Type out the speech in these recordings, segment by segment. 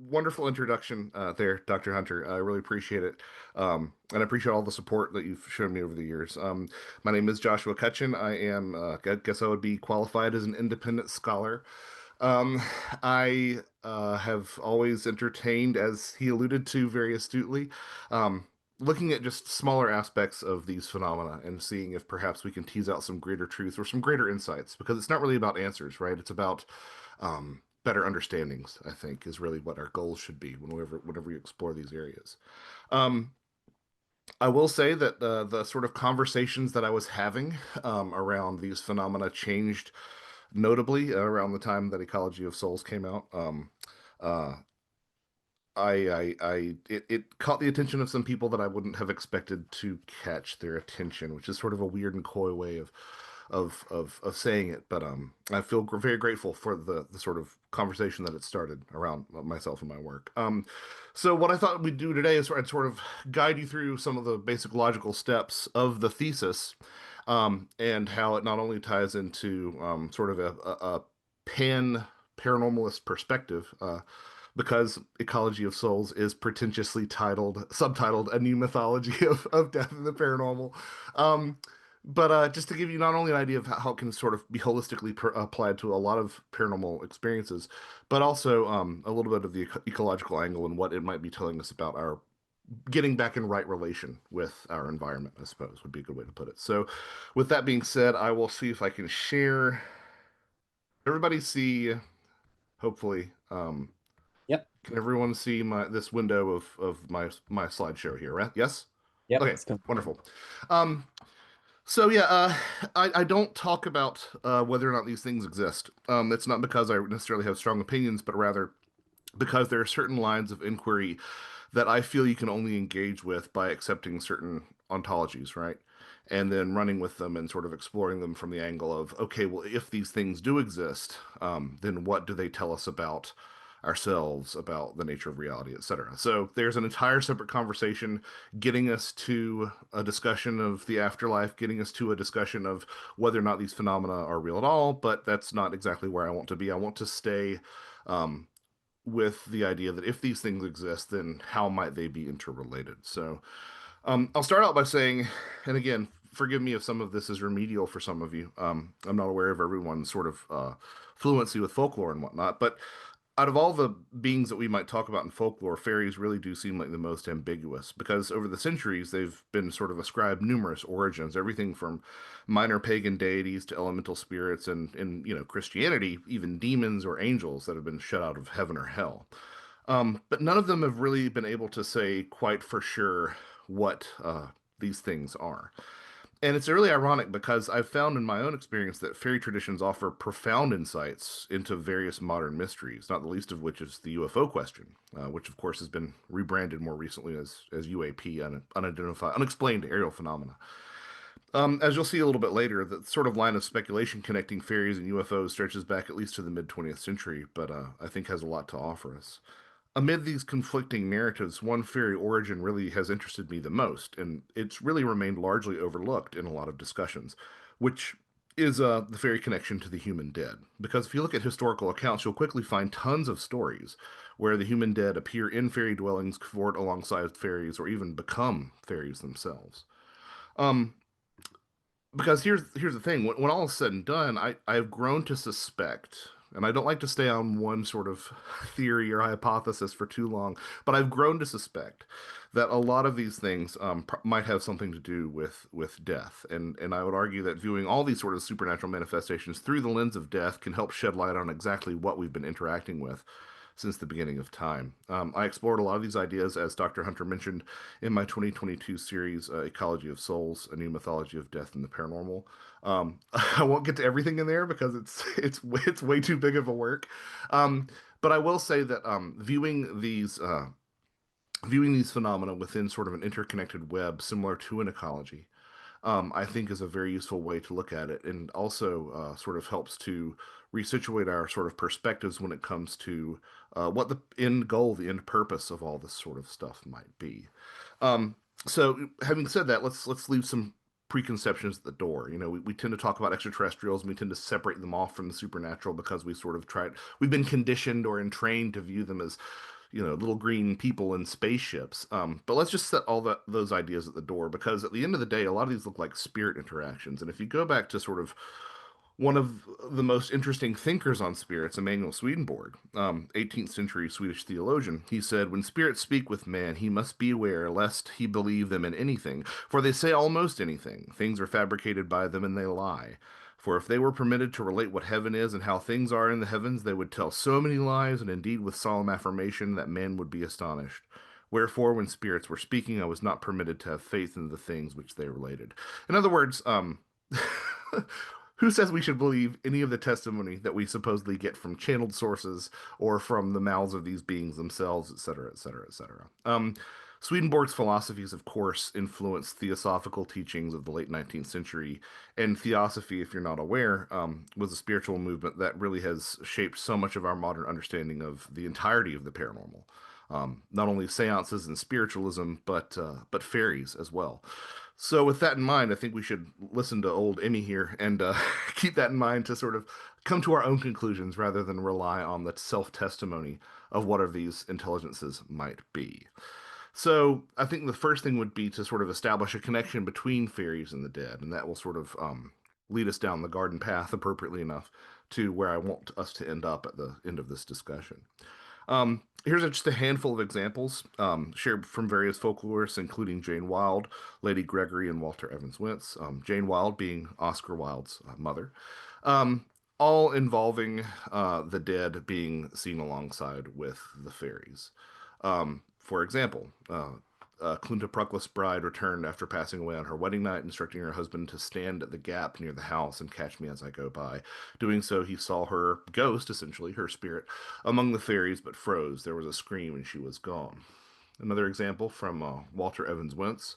Wonderful introduction there, Dr. Hunter. I really appreciate it. And I appreciate all the support that you've shown me over the years. My name is Joshua Cutchin. I guess I would be qualified as an independent scholar. Um, I have always entertained, as he alluded to very astutely, um, looking at just smaller aspects of these phenomena and seeing if perhaps we can tease out some greater truth or some greater insights, because it's not really about answers, right? It's about better understandings, I think, is really what our goals should be whenever we explore these areas. Um, I will say that the sort of conversations that I was having around these phenomena changed notably around the time that Ecology of Souls came out. Uh, it caught the attention of some people that I wouldn't have expected to catch their attention, which is sort of a weird and coy way of saying it. But I feel very grateful for the sort of conversation that it started around myself and my work. So what I thought we'd do today is I'd sort of guide you through some of the basic logical steps of the thesis, and how it not only ties into sort of a pan paranormalist perspective. Because Ecology of Souls is pretentiously subtitled A New Mythology of Death and the Paranormal. Um, but just to give you not only an idea of how it can sort of be holistically applied to a lot of paranormal experiences, but also a little bit of the ecological angle and what it might be telling us about our getting back in right relation with our environment, I suppose would be a good way to put it. So, with that being said, I will see if I can share. Everybody see, hopefully, Yep. can everyone see my this window of my slideshow here, right? Yes? Yep. Okay, It's good. wonderful. Um, so yeah, I don't talk about whether or not these things exist. It's not because I necessarily have strong opinions, but rather because there are certain lines of inquiry that I feel you can only engage with by accepting certain ontologies, right? And then running with them and sort of exploring them from the angle of, okay, well, if these things do exist, then what do they tell us about ourselves, about the nature of reality, etc. So there's an entire separate conversation getting us to a discussion of the afterlife, getting us to a discussion of whether or not these phenomena are real at all, but that's not exactly where I want to be. I want to stay um, with the idea that if these things exist, then how might they be interrelated? So I'll start out by saying, and again, forgive me if some of this is remedial for some of you. I'm not aware of everyone's sort of fluency with folklore and whatnot, but out of all the beings that we might talk about in folklore, fairies really do seem like the most ambiguous because over the centuries they've been sort of ascribed numerous origins, everything from minor pagan deities to elemental spirits, and in Christianity, even demons or angels that have been shut out of heaven or hell. But none of them have really been able to say quite for sure what these things are. And it's really ironic because I've found in my own experience that fairy traditions offer profound insights into various modern mysteries, not the least of which is the UFO question, which of course has been rebranded more recently as UAP, unidentified, unexplained aerial phenomena. As you'll see a little bit later, the sort of line of speculation connecting fairies and UFOs stretches back at least to the mid 20th century, but I think has a lot to offer us. Amid these conflicting narratives, one fairy origin really has interested me the most, and it's really remained largely overlooked in a lot of discussions, which is the fairy connection to the human dead. Because if you look at historical accounts, you'll quickly find tons of stories where the human dead appear in fairy dwellings, cavort alongside fairies, or even become fairies themselves. Um, because here's the thing: when all is said and done, I've grown to suspect, and I don't like to stay on one sort of theory or hypothesis for too long, but I've grown to suspect that a lot of these things might have something to do with death, and I would argue that viewing all these sort of supernatural manifestations through the lens of death can help shed light on exactly what we've been interacting with since the beginning of time. I explored a lot of these ideas, as Dr. Hunter mentioned, in my 2022 series, Ecology of Souls, A New Mythology of Death and the Paranormal. I won't get to everything in there because it's way too big of a work. Um, but I will say that viewing these phenomena within sort of an interconnected web similar to an ecology, I think is a very useful way to look at it, and also sort of helps to resituate our sort of perspectives when it comes to what the end goal, the end purpose of all this sort of stuff might be. Um, so, having said that, let's leave some preconceptions at the door. We tend to talk about extraterrestrials and we tend to separate them off from the supernatural because we've been conditioned or entrained to view them as, little green people in spaceships. But let's just set those ideas at the door, because at the end of the day, a lot of these look like spirit interactions. And if you go back to sort of one of the most interesting thinkers on spirits, Emanuel Swedenborg, 18th century Swedish theologian. He said, "When spirits speak with man, he must be aware lest he believe them in anything, for they say almost anything. Things are fabricated by them, and they lie. For if they were permitted to relate what heaven is and how things are in the heavens, they would tell so many lies, and indeed with solemn affirmation, that man would be astonished. Wherefore, when spirits were speaking, I was not permitted to have faith in the things which they related." In other words, who says we should believe any of the testimony that we supposedly get from channeled sources or from the mouths of these beings themselves, etc., etc., etc.? Swedenborg's philosophies, of course, influenced theosophical teachings of the late 19th century. And theosophy, if you're not aware, was a spiritual movement that really has shaped so much of our modern understanding of the entirety of the paranormal. Not only seances and spiritualism, but fairies as well. So, with that in mind, I think we should listen to old Emmy here and keep that in mind to sort of come to our own conclusions rather than rely on the self testimony of what of these intelligences might be. So, I think the first thing would be to sort of establish a connection between fairies and the dead, and that will sort of lead us down the garden path appropriately enough to where I want us to end up at the end of this discussion. Here's just a handful of examples shared from various folklorists, including Jane Wilde, Lady Gregory, and Walter Evans Wentz. Jane Wilde being Oscar Wilde's mother, um, all involving the dead being seen alongside with the fairies. For example, Clunta Proclus bride returned after passing away on her wedding night, instructing her husband to stand at the gap near the house and catch me as I go by. Doing so, he saw her ghost, essentially her spirit, among the fairies, but froze. There was a scream, and she was gone. Another example from Walter Evans Wentz,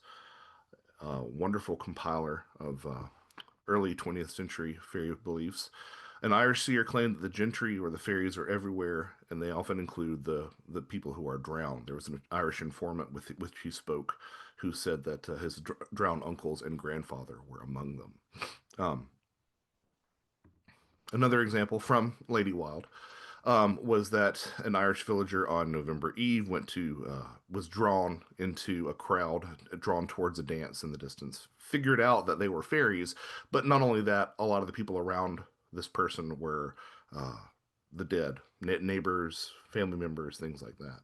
a wonderful compiler of early 20th century fairy beliefs. An Irish seer claimed that the gentry or the fairies are everywhere, and they often include the people who are drowned. There was an Irish informant with which he spoke who said that his drowned uncles and grandfather were among them. Um, Another example from Lady Wilde was that an Irish villager on November Eve was drawn into a crowd, drawn towards a dance in the distance, figured out that they were fairies, but not only that, a lot of the people around this person were uh, the dead, neighbors, family members, things like that.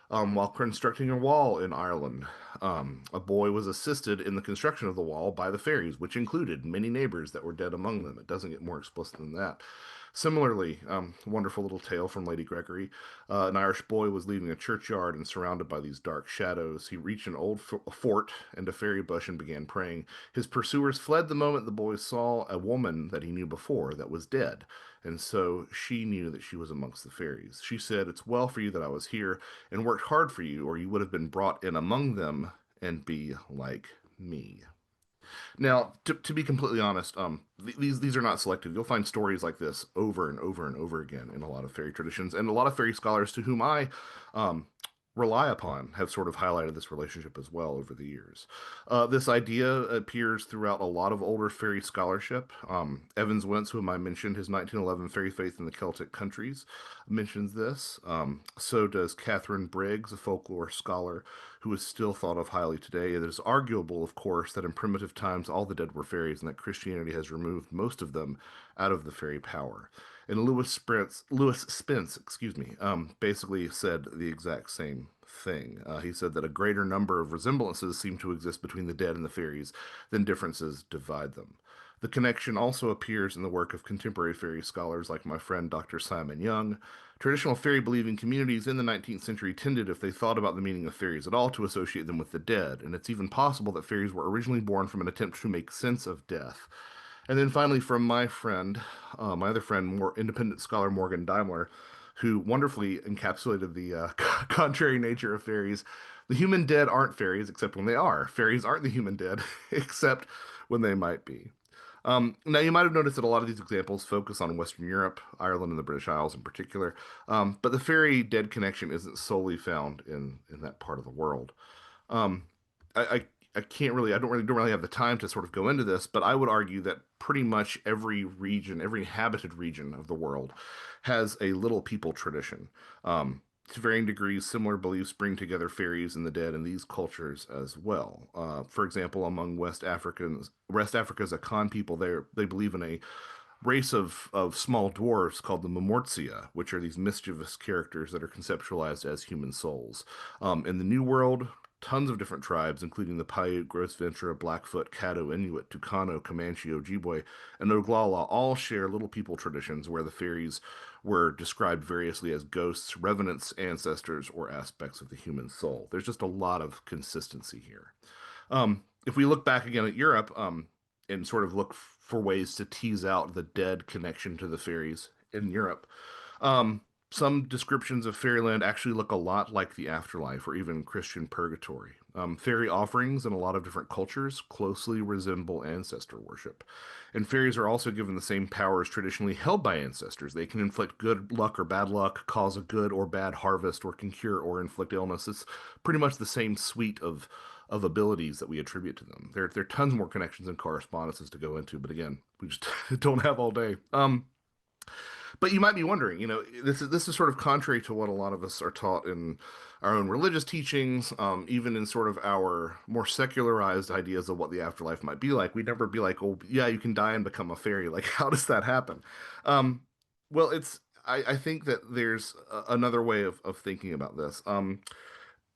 While constructing a wall in Ireland, a boy was assisted in the construction of the wall by the fairies, which included many neighbors that were dead among them. It doesn't get more explicit than that. Similarly, wonderful little tale from Lady Gregory. An Irish boy was leaving a churchyard and surrounded by these dark shadows. He reached an old fort and a fairy bush and began praying. His pursuers fled the moment the boy saw a woman that he knew before that was dead. And so she knew that she was amongst the fairies. She said, "It's well for you that I was here and worked hard for you, or you would have been brought in among them and be like me." Now, to be completely honest, these are not selective. You'll find stories like this over and over and over again in a lot of fairy traditions, and a lot of fairy scholars to whom I um, rely upon have sort of highlighted this relationship as well over the years. This idea appears throughout a lot of older fairy scholarship. Evans Wentz, whom I mentioned, his 1911 Fairy Faith in the Celtic Countries, mentions this. So does Catherine Briggs, a folklore scholar who is still thought of highly today. It is arguable, of course, that in primitive times all the dead were fairies and that Christianity has removed most of them out of the fairy power. And Lewis Spence, excuse me, basically said the exact same thing. He said that a greater number of resemblances seem to exist between the dead and the fairies than differences divide them. The connection also appears in the work of contemporary fairy scholars like my friend Dr. Simon Young. Traditional fairy believing communities in the 19th century tended, if they thought about the meaning of fairies at all, to associate them with the dead, and it's even possible that fairies were originally born from an attempt to make sense of death. And then finally, from my other friend, more independent scholar Morgan Daimler, who wonderfully encapsulated the contrary nature of fairies. The human dead aren't fairies, except when they are. Fairies aren't the human dead, except when they might be. Now, you might have noticed that a lot of these examples focus on Western Europe, Ireland, and the British Isles in particular. But the fairy dead connection isn't solely found in that part of the world. Um, I I don't really have the time to sort of go into this, but I would argue that pretty much every region, every inhabited region of the world has a little people tradition. To varying degrees, similar beliefs bring together fairies and the dead in these cultures as well. For example, among West Africa's Akan people, they believe in a race of small dwarfs called the Mamortia, which are these mischievous characters that are conceptualized as human souls. In the New World, tons of different tribes, including the Paiute, Gros Ventre, Blackfoot, Caddo, Inuit, Tucano, Comanche, Ojibwe, and Oglala, all share little people traditions where the fairies were described variously as ghosts, revenants, ancestors, or aspects of the human soul. There's just a lot of consistency here. If we look back again at Europe, and sort of look for ways to tease out the dead connection to the fairies in Europe, um, some descriptions of fairyland actually look a lot like the afterlife or even Christian purgatory. Fairy offerings in a lot of different cultures closely resemble ancestor worship. And fairies are also given the same powers traditionally held by ancestors. They can inflict good luck or bad luck, cause a good or bad harvest, or can cure or inflict illness. It's pretty much the same suite of abilities that we attribute to them. There are tons more connections and correspondences to go into, but again, we just don't have all day. But you might be wondering, this is sort of contrary to what a lot of us are taught in our own religious teachings, even in sort of our more secularized ideas of what the afterlife might be like. We'd never be like, oh, yeah, you can die and become a fairy. Like, how does that happen? Um, well, I think that there's another way of thinking about this.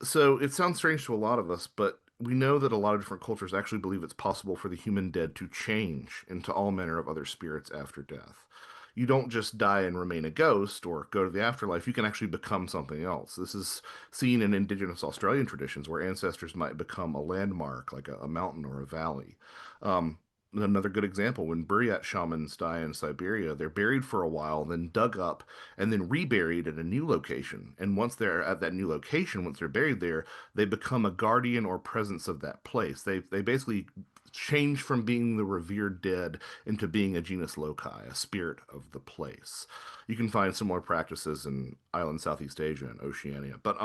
So it sounds strange to a lot of us, but we know that a lot of different cultures actually believe it's possible for the human dead to change into all manner of other spirits after death. You don't just die and remain a ghost or go to the afterlife, you can actually become something else. This is seen in indigenous Australian traditions where ancestors might become a landmark, like a mountain or a valley. Um, Another good example, when Buryat shamans die in Siberia, they're buried for a while, then dug up, and then reburied at a new location. And once they're at that new location, once they're buried there, they become a guardian or presence of that place. They basically change from being the revered dead into being a genus loci, a spirit of the place. You can find similar practices in island Southeast Asia and Oceania. But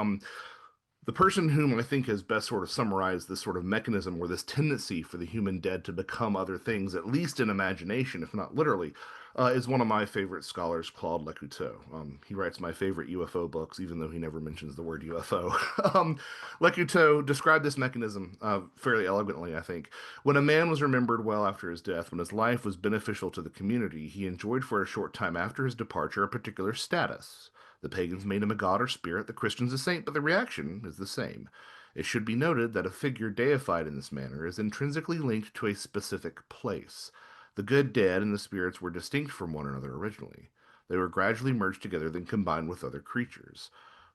the person whom I think has best sort of summarized this sort of mechanism or this tendency for the human dead to become other things, at least in imagination, if not literally, is one of my favorite scholars, Claude Lecouteux. He writes my favorite UFO books, even though he never mentions the word UFO. Lecouteux described this mechanism fairly elegantly, I think. When a man was remembered well after his death, when his life was beneficial to the community, he enjoyed for a short time after his departure a particular status. The pagans made him a god or spirit, the Christians a saint, but the reaction is the same. It should be noted that a figure deified in this manner is intrinsically linked to a specific place. The good dead and the spirits were distinct from one another originally. They were gradually merged together, then combined with other creatures.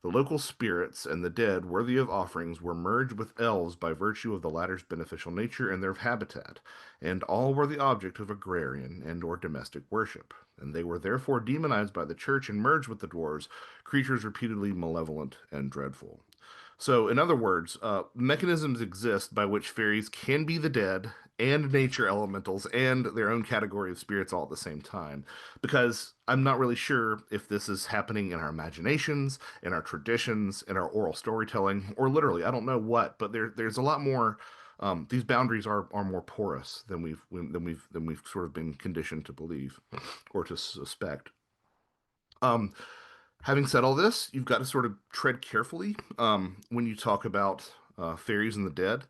The local spirits and the dead worthy of offerings were merged with elves by virtue of the latter's beneficial nature and their habitat, and all were the object of agrarian and or domestic worship, and they were therefore demonized by the church and merged with the dwarves, creatures reputedly malevolent and dreadful. So, in other words, mechanisms exist by which fairies can be the dead and nature elementals and their own category of spirits all at the same time. Because I'm not really sure if this is happening in our imaginations, in our traditions, in our oral storytelling, or literally, I don't know what, but there's a lot more. These boundaries are more porous than we've sort of been conditioned to believe or to suspect. Um, Having said all this, you've got to sort of tread carefully when you talk about fairies and the dead.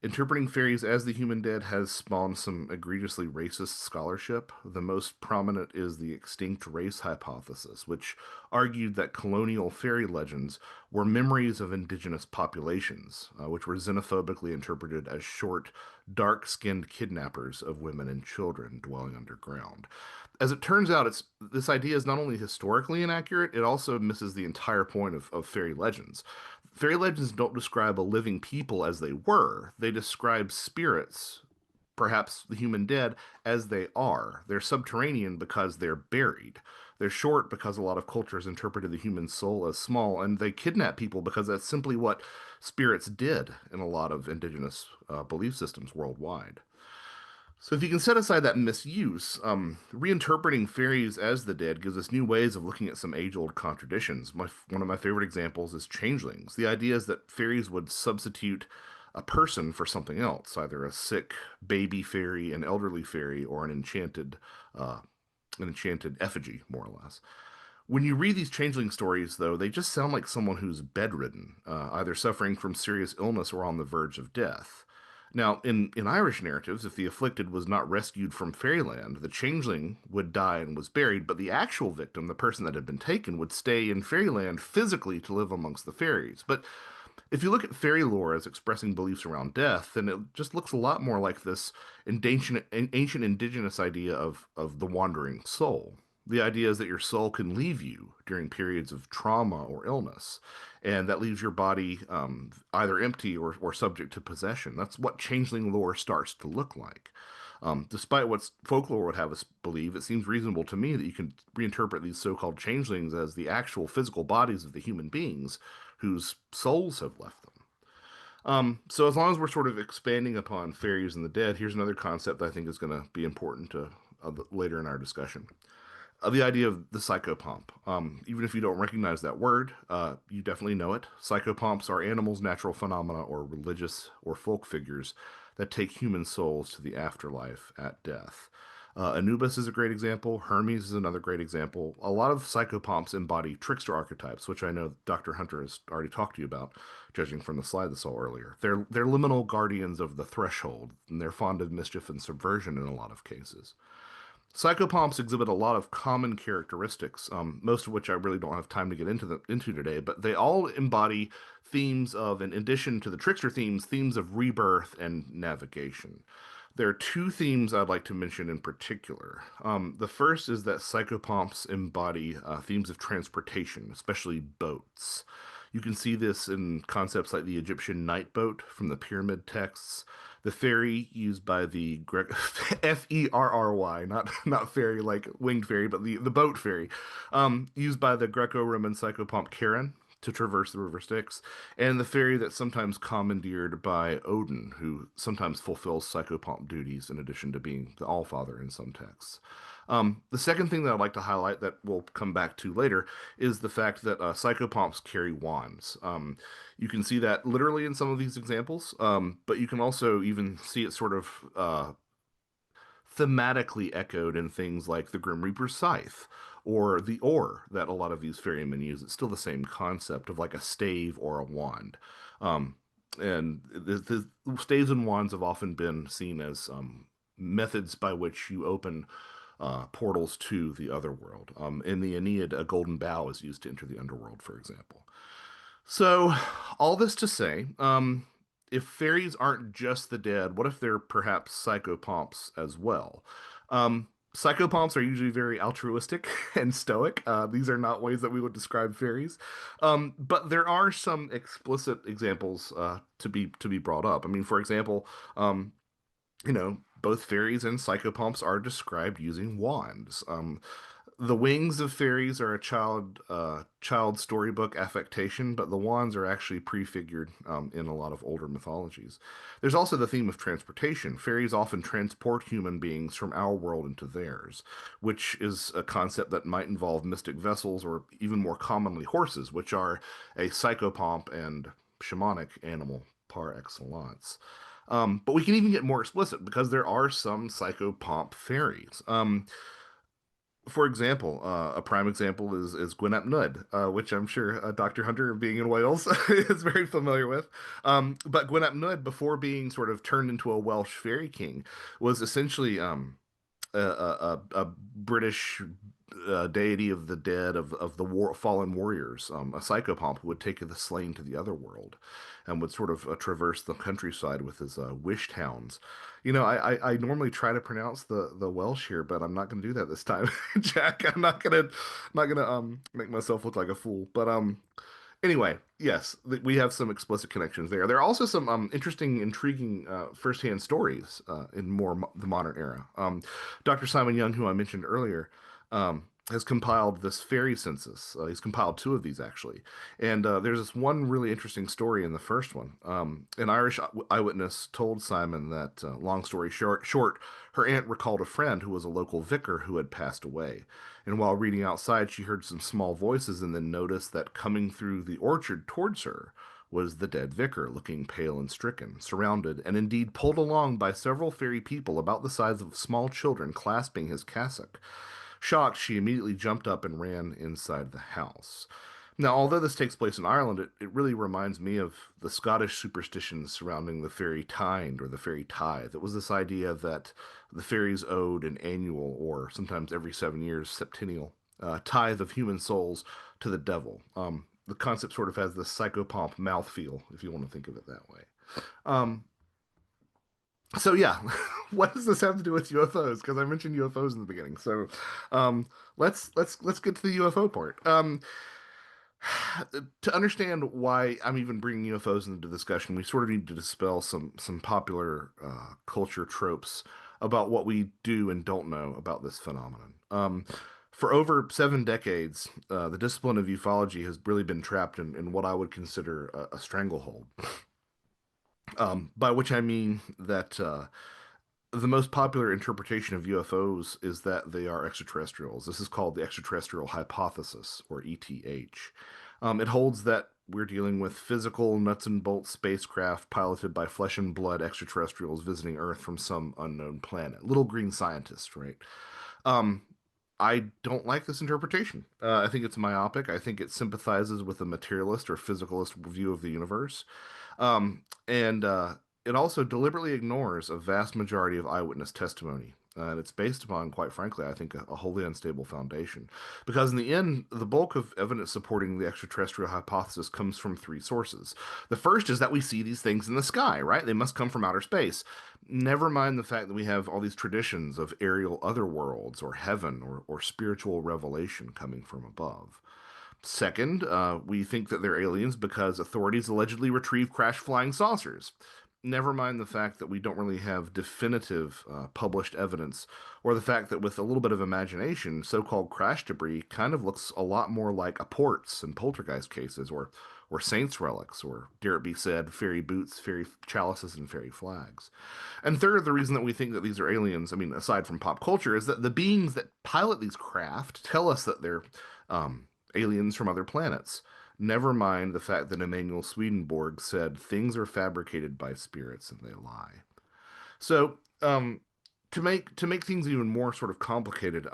Interpreting fairies as the human dead has spawned some egregiously racist scholarship. The most prominent is the extinct race hypothesis, which argued that colonial fairy legends were memories of indigenous populations, which were xenophobically interpreted as short, dark skinned kidnappers of women and children dwelling underground. As it turns out, this idea is not only historically inaccurate, it also misses the entire point of fairy legends. Fairy legends don't describe a living people as they were, they describe spirits, perhaps the human dead, as they are. They're subterranean because they're buried. They're short because a lot of cultures interpreted the human soul as small, and they kidnap people because that's simply what spirits did in a lot of indigenous belief systems worldwide. So if you can set aside that misuse, reinterpreting fairies as the dead gives us new ways of looking at some age-old contradictions. One of my favorite examples is changelings. The idea is that fairies would substitute a person for something else, either a sick baby fairy, an elderly fairy, or uh, an enchanted effigy, more or less. When you read these changeling stories, though, they just sound like someone who's bedridden, either suffering from serious illness or on the verge of death. Now, in Irish narratives, if the afflicted was not rescued from fairyland, the changeling would die and was buried, but the actual victim, the person that had been taken, would stay in fairyland physically to live amongst the fairies. But if you look at fairy lore as expressing beliefs around death, then it just looks a lot more like this ancient indigenous idea of the wandering soul. The idea is that your soul can leave you during periods of trauma or illness, and that leaves your body either empty or subject to possession. That's what changeling lore starts to look like. Despite what folklore would have us believe, it seems reasonable to me that you can reinterpret these so-called changelings as the actual physical bodies of the human beings whose souls have left them. So as long as we're sort of expanding upon fairies and the dead, here's another concept that I think is going to be important to later in our discussion. The idea of the psychopomp. Even if you don't recognize that word, you definitely know it. Psychopomps are animals, natural phenomena, or religious or folk figures that take human souls to the afterlife at death. Anubis is a great example. Hermes is another great example. A lot of psychopomps embody trickster archetypes, which I know Dr. Hunter has already talked to you about, judging from the slide that saw earlier. They're liminal guardians of the threshold, and they're fond of mischief and subversion in a lot of cases. Psychopomps exhibit a lot of common characteristics, most of which I really don't have time to get into today, but they all embody themes of, in addition to the trickster themes, themes of rebirth and navigation. There are two themes I'd like to mention in particular. The first is that psychopomps embody themes of transportation, especially boats. You can see this in concepts like the Egyptian night boat from the pyramid texts, the ferry used by the Ferry, not fairy like winged fairy, but the boat ferry, used by the Greco-Roman psychopomp Charon to traverse the river Styx, and the ferry that's sometimes commandeered by Odin, who sometimes fulfills psychopomp duties in addition to being the Allfather in some texts. The second thing that I'd like to highlight that we'll come back to later is the fact that psychopomps carry wands. You can see that literally in some of these examples, but you can also even see it sort of thematically echoed in things like the Grim Reaper's Scythe or the oar that a lot of these ferrymen use. It's still the same concept of like a stave or a wand. Um, and the staves and wands have often been seen as methods by which you open portals to the otherworld. In the Aeneid, a golden bow is used to enter the underworld, for example. So, all this to say, if fairies aren't just the dead, what if they're perhaps psychopomps as well? Psychopomps are usually very altruistic and stoic. These are not ways that we would describe fairies, but there are some explicit examples to be brought up. I mean, for example, both fairies and psychopomps are described using wands. The wings of fairies are a child storybook affectation, but the wands are actually prefigured in a lot of older mythologies. There's also the theme of transportation. Fairies often transport human beings from our world into theirs, which is a concept that might involve mystic vessels or even more commonly horses, which are a psychopomp and shamanic animal par excellence. But we can even get more explicit because there are some psychopomp fairies. For example, a prime example is Gwyneth Nud, which I'm sure Dr. Hunter, being in Wales, is very familiar with. But Gwyneth Nud, before being sort of turned into a Welsh fairy king, was essentially a British deity of the dead of the fallen warriors, a psychopomp who would take the slain to the other world, and would sort of traverse the countryside with his wished hounds. I normally try to pronounce the Welsh here, but I'm not going to do that this time, Jack. I'm not gonna make myself look like a fool. But anyway, yes, we have some explicit connections there. There are also some interesting, intriguing firsthand stories in the modern era. Dr. Simon Young, who I mentioned earlier, has compiled this fairy census. He's compiled two of these actually, and there's this one really interesting story in the first one. An Irish eyewitness told Simon that, long story short, her aunt recalled a friend who was a local vicar who had passed away, and while reading outside, she heard some small voices and then noticed that coming through the orchard towards her was the dead vicar, looking pale and stricken, surrounded, and indeed pulled along by several fairy people about the size of small children clasping his cassock. Shocked, she immediately jumped up and ran inside the house. Now, although this takes place in Ireland, it really reminds me of the Scottish superstitions surrounding the fairy tynd or the fairy tithe. It was this idea that the fairies owed an annual, or sometimes every 7 years, septennial, tithe of human souls to the devil. The concept sort of has this psychopomp mouthfeel, if you want to think of it that way. Um, so yeah, what does this have to do with UFOs? Because I mentioned UFOs in the beginning. So um, let's get to the UFO part. To understand why I'm even bringing UFOs into discussion, we sort of need to dispel some popular culture tropes about what we do and don't know about this phenomenon. For over 7 decades, the discipline of ufology has really been trapped in what I would consider a stranglehold. By which I mean that the most popular interpretation of UFOs is that they are extraterrestrials. This is called the extraterrestrial hypothesis, or ETH. It holds that we're dealing with physical nuts and bolts spacecraft piloted by flesh and blood extraterrestrials visiting Earth from some unknown planet. Little green scientists, right? Um, I don't like this interpretation. I think it's myopic. I think it sympathizes with a materialist or physicalist view of the universe. And it also deliberately ignores a vast majority of eyewitness testimony. And it's based upon, quite frankly, I think, a wholly unstable foundation. Because in the end, the bulk of evidence supporting the extraterrestrial hypothesis comes from three sources. The first is that we see these things in the sky, right? They must come from outer space. Never mind the fact that we have all these traditions of aerial otherworlds or heaven or spiritual revelation coming from above. Second, we think that they're aliens because authorities allegedly retrieve crash flying saucers. Never mind the fact that we don't really have definitive published evidence, or the fact that with a little bit of imagination, so-called crash debris kind of looks a lot more like apports and poltergeist cases, or saints relics, or dare it be said, fairy boots, fairy chalices, and fairy flags. And third, the reason that we think that these are aliens, I mean, aside from pop culture, is that the beings that pilot these craft tell us that they're aliens from other planets. Never mind the fact that Emanuel Swedenborg said things are fabricated by spirits and they lie. So, to make things even more sort of complicated,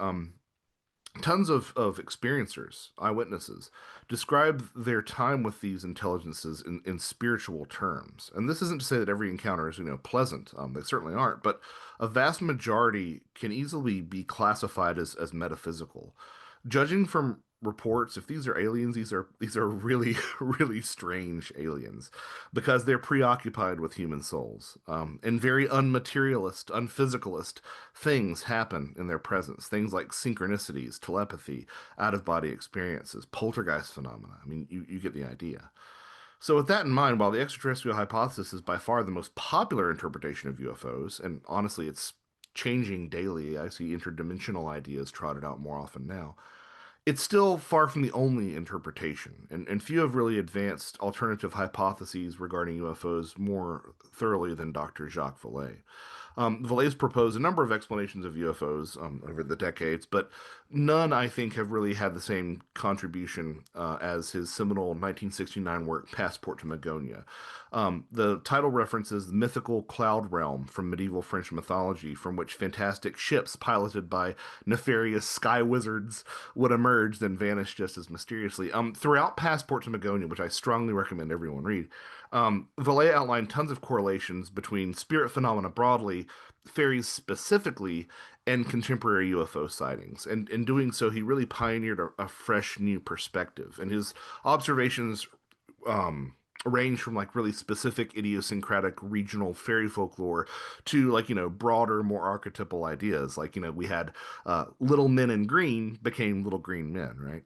tons of experiencers, eyewitnesses, describe their time with these intelligences in spiritual terms. And this isn't to say that every encounter is, pleasant. They certainly aren't, but a vast majority can easily be classified as metaphysical. Judging from reports, if these are aliens, these are really really strange aliens because they're preoccupied with human souls, and very unmaterialist, unphysicalist things happen in their presence. Things like synchronicities, telepathy, out of body experiences, poltergeist phenomena. I mean, you get the idea. So, with that in mind, while the extraterrestrial hypothesis is by far the most popular interpretation of UFOs, and honestly, it's changing daily, I see interdimensional ideas trotted out more often now. It's still far from the only interpretation, and few have really advanced alternative hypotheses regarding UFOs more thoroughly than Dr. Jacques Vallée. Vallee's proposed a number of explanations of UFOs over the decades, but none, I think, have really had the same contribution as his seminal 1969 work, Passport to Magonia. The title references the mythical cloud realm from medieval French mythology, from which fantastic ships piloted by nefarious sky wizards would emerge, then vanish just as mysteriously. Throughout Passport to Magonia, which I strongly recommend everyone read, Vallée outlined tons of correlations between spirit phenomena broadly, fairies specifically, and contemporary UFO sightings. And in doing so, he really pioneered a fresh new perspective. And his observations range from like really specific idiosyncratic regional fairy folklore to like, broader, more archetypal ideas. Like, we had little men in green became little green men, right?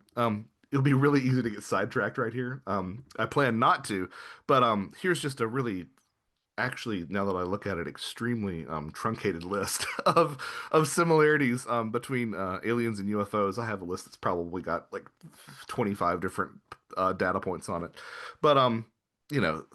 It'll be really easy to get sidetracked right here. I plan not to, but here's just a really, actually, now that I look at it, extremely truncated list of similarities between aliens and UFOs. I have a list that's probably got like 25 different data points on it. But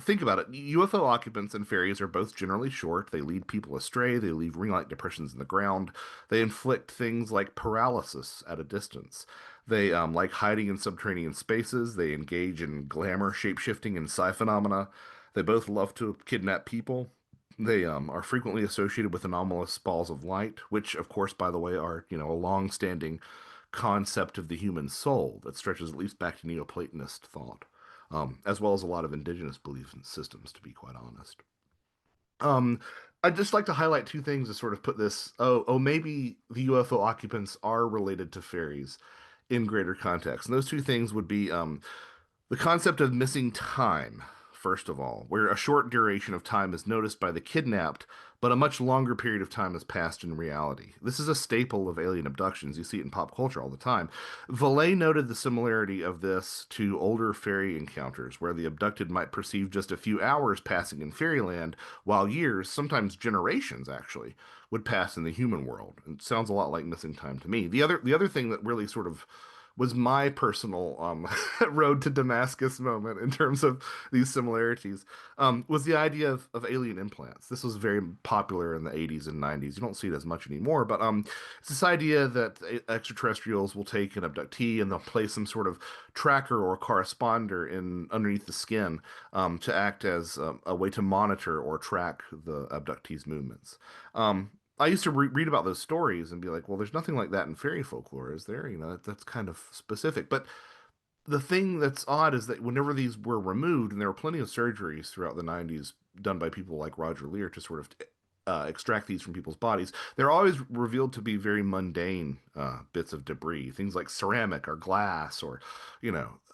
think about it. UFO occupants and fairies are both generally short. They lead people astray. They leave ring-like depressions in the ground. They inflict things like paralysis at a distance. They like hiding in subterranean spaces. They engage in glamour, shapeshifting, and psi phenomena. They both love to kidnap people. They are frequently associated with anomalous balls of light, which, of course, by the way, are a long-standing concept of the human soul that stretches at least back to Neoplatonist thought, as well as a lot of indigenous beliefs and systems, to be quite honest. Um, I'd just like to highlight two things to sort of put this. Oh, maybe the UFO occupants are related to fairies in greater context. And those two things would be the concept of missing time, first of all, where a short duration of time is noticed by the kidnapped, but a much longer period of time has passed in reality. This is a staple of alien abductions. You see it in pop culture all the time. Vallée noted the similarity of this to older fairy encounters, where the abducted might perceive just a few hours passing in fairyland, while years, sometimes generations actually, would pass in the human world. It sounds a lot like missing time to me. The other thing that really sort of was my personal road to Damascus moment in terms of these similarities, was the idea of alien implants. This was very popular in the 80s and 90s. You don't see it as much anymore, but it's this idea that extraterrestrials will take an abductee and they'll place some sort of tracker or corresponder in underneath the skin to act as a way to monitor or track the abductee's movements. I used to read about those stories and be like, well, there's nothing like that in fairy folklore, is there? That's kind of specific. But the thing that's odd is that whenever these were removed, and there were plenty of surgeries throughout the 90s done by people like Roger Leir to sort of extract these from people's bodies, they're always revealed to be very mundane bits of debris, things like ceramic or glass, or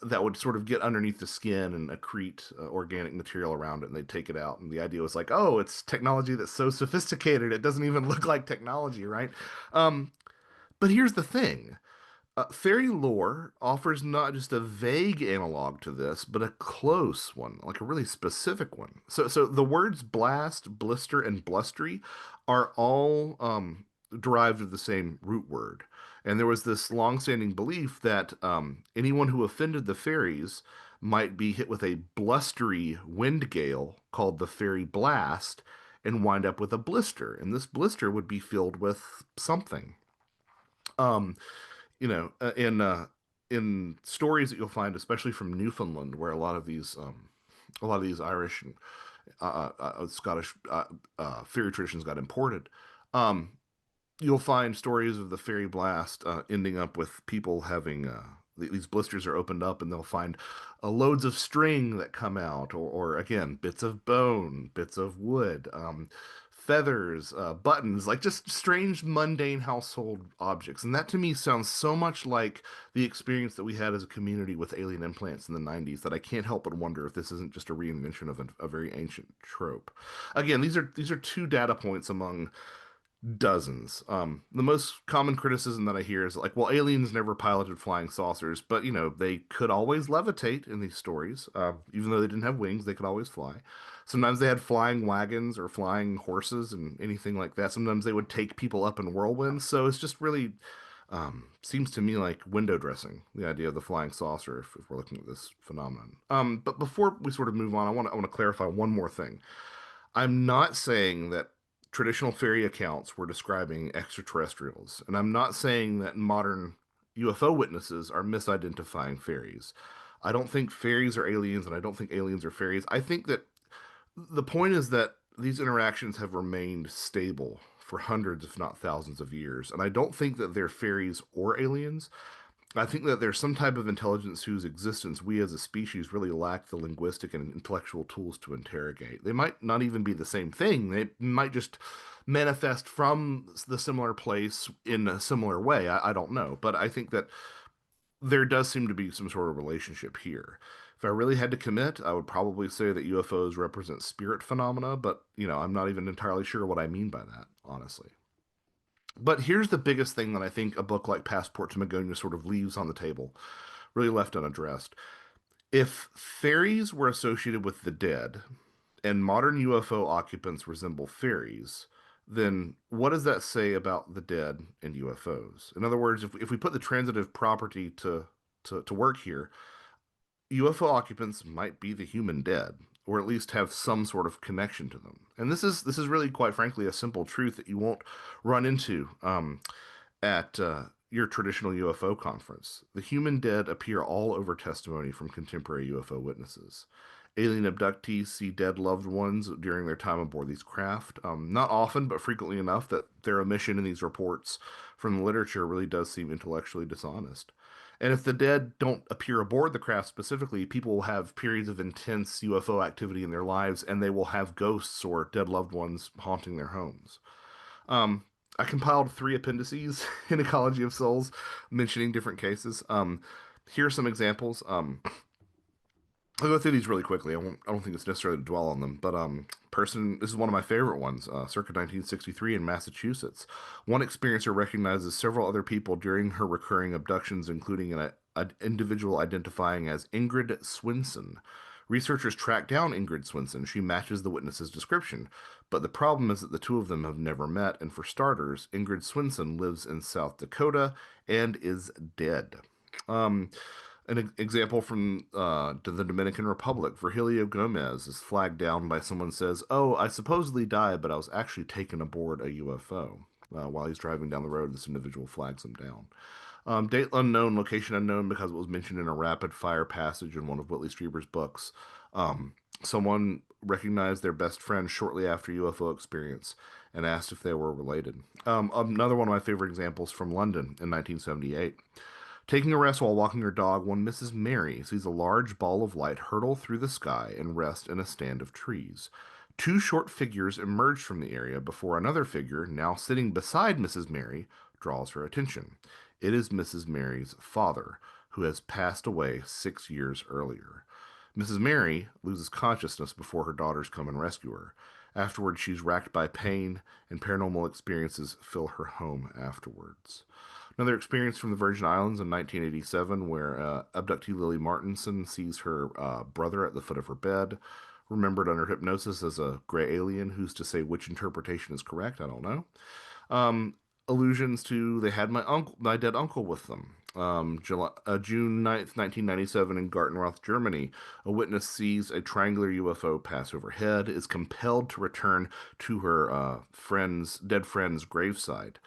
that would sort of get underneath the skin and accrete organic material around it, and they'd take it out. And the idea was like, oh, it's technology that's so sophisticated it doesn't even look like technology, right? Um, but here's the thing. Fairy lore offers not just a vague analog to this, but a close one, like a really specific one. So the words blast, blister, and blustery are all derived of the same root word. And there was this long-standing belief that anyone who offended the fairies might be hit with a blustery wind gale called the fairy blast and wind up with a blister. And this blister would be filled with something. Um, you know, uh, in uh, in stories that you'll find, especially from Newfoundland, where a lot of these Irish and Scottish fairy traditions got imported. Um, you'll find stories of the fairy blast ending up with people having these blisters are opened up and they'll find loads of string that come out, or again, bits of bone, bits of wood, feathers, buttons, like just strange, mundane household objects. And that to me sounds so much like the experience that we had as a community with alien implants in the 90s that I can't help but wonder if this isn't just a reinvention of a very ancient trope. Again, these are two data points among dozens. The most common criticism that I hear is like, well, aliens never piloted flying saucers, but they could always levitate in these stories. Even though they didn't have wings, they could always fly. Sometimes they had flying wagons or flying horses and anything like that. Sometimes they would take people up in whirlwinds. So it's just really seems to me like window dressing, the idea of the flying saucer, if we're looking at this phenomenon. But before we sort of move on, I want to clarify one more thing. I'm not saying that traditional fairy accounts were describing extraterrestrials, and I'm not saying that modern UFO witnesses are misidentifying fairies. I don't think fairies are aliens, and I don't think aliens are fairies. I think that the point is that these interactions have remained stable for hundreds, if not thousands of years, and I don't think that they're fairies or aliens. I think that there's some type of intelligence whose existence we as a species really lack the linguistic and intellectual tools to interrogate. They might not even be the same thing. They might just manifest from the similar place in a similar way. I don't know. But I think that there does seem to be some sort of relationship here. If I really had to commit, I would probably say that UFOs represent spirit phenomena, but I'm not even entirely sure what I mean by that, honestly. But here's the biggest thing that I think a book like Passport to Magonia sort of leaves on the table, really left unaddressed. If fairies were associated with the dead and modern UFO occupants resemble fairies, then what does that say about the dead and UFOs? In other words, if we put the transitive property to work here, UFO occupants might be the human dead, or at least have some sort of connection to them. And this is really, quite frankly, a simple truth that you won't run into at your traditional UFO conference. The human dead appear all over testimony from contemporary UFO witnesses. Alien abductees see dead loved ones during their time aboard these craft. Not often, but frequently enough that their omission in these reports from the literature really does seem intellectually dishonest. And if the dead don't appear aboard the craft specifically, people will have periods of intense UFO activity in their lives, and they will have ghosts or dead loved ones haunting their homes. Um, I compiled three appendices in Ecology of Souls mentioning different cases. Here are some examples. I'll go through these really quickly. I don't think it's necessary to dwell on them. But this is one of my favorite ones. Circa 1963 in Massachusetts, one experiencer recognizes several other people during her recurring abductions, including an individual identifying as Ingrid Swinson. Researchers track down Ingrid Swinson. She matches the witness's description, but the problem is that the two of them have never met. And for starters, Ingrid Swinson lives in South Dakota and is dead. Um, an example from the Dominican Republic. Virgilio Gomez is flagged down by someone says, "Oh, I supposedly died, but I was actually taken aboard a UFO." While he's driving down the road, this individual flags him down. Date unknown, location unknown because it was mentioned in a rapid fire passage in one of Whitley Strieber's books. Um, Someone recognized their best friend shortly after UFO experience and asked if they were related. Another one of my favorite examples from London in 1978. Taking a rest while walking her dog, one Mrs. Mary sees a large ball of light hurtle through the sky and rest in a stand of trees. Two short figures emerge from the area before another figure, now sitting beside Mrs. Mary, draws her attention. It is Mrs. Mary's father, who has passed away 6 years earlier. Mrs. Mary loses consciousness before her daughters come and rescue her. Afterwards, she's racked by pain, and paranormal experiences fill her home afterwards. Another experience from the Virgin Islands in 1987, where abductee Lily Martinson sees her brother at the foot of her bed, remembered under hypnosis as a gray alien. Who's to say which interpretation is correct? I don't know. Um, Allusions to they had my dead uncle with them. June 9th, 1997, in Gartenroth, Germany, a witness sees a triangular UFO pass overhead, is compelled to return to her dead friend's graveside,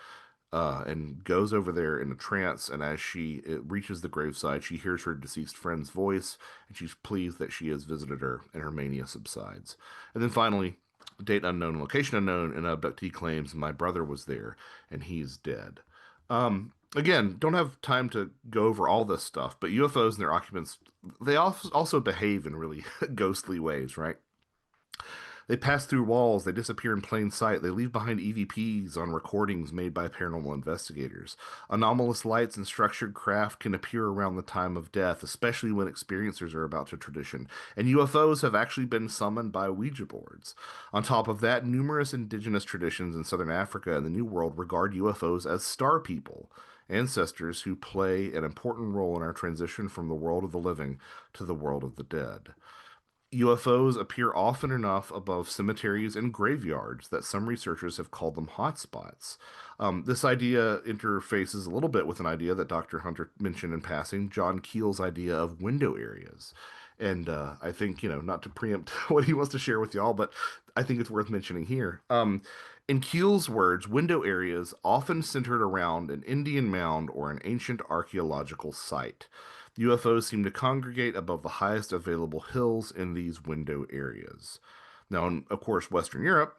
and goes over there in a trance. And as she reaches the graveside, she hears her deceased friend's voice, and she's pleased that she has visited her, and her mania subsides. And then finally, date unknown, location unknown, and abductee claims my brother was there, and he's dead. Again, don't have time to go over all this stuff, but UFOs and their occupants, they also behave in really ghostly ways, right? They pass through walls, they disappear in plain sight, they leave behind EVPs on recordings made by paranormal investigators. Anomalous lights and structured craft can appear around the time of death, especially when experiencers are about to tradition. And UFOs have actually been summoned by Ouija boards. On top of that, numerous indigenous traditions in southern Africa and the New World regard UFOs as star people, ancestors who play an important role in our transition from the world of the living to the world of the dead. UFOs appear often enough above cemeteries and graveyards that some researchers have called them hotspots. This idea interfaces a little bit with an idea that Dr. Hunter mentioned in passing, John Keel's idea of window areas. And I think, not to preempt what he wants to share with y'all, but I think it's worth mentioning here. In Keel's words, window areas often centered around an Indian mound or an ancient archaeological site. UFOs seem to congregate above the highest available hills in these window areas. Now, in, of course, Western Europe,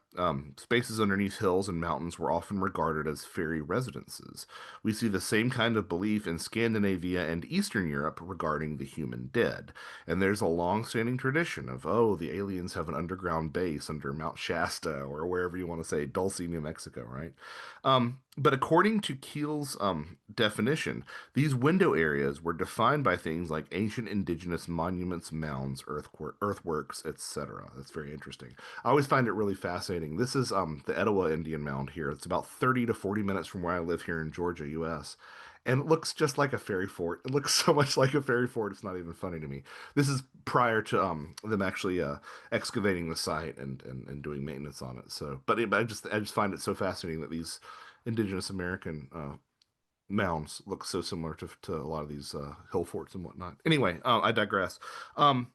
spaces underneath hills and mountains were often regarded as fairy residences. We see the same kind of belief in Scandinavia and Eastern Europe regarding the human dead. And there's a long-standing tradition of, oh, the aliens have an underground base under Mount Shasta or wherever you want to say, Dulce, New Mexico, right? But according to Keel's definition, these window areas were defined by things like ancient indigenous monuments, mounds, earthworks, etc. That's very interesting. I always find it really fascinating. This is the Etowah Indian Mound here. It's about 30 to 40 minutes from where I live here in Georgia, U.S. And it looks just like a fairy fort. It looks so much like a fairy fort, it's not even funny to me. This is prior to them actually excavating the site and doing maintenance on it. So, but I just find it so fascinating that these indigenous American mounds look so similar to a lot of these hill forts and whatnot. Anyway, I digress. Um,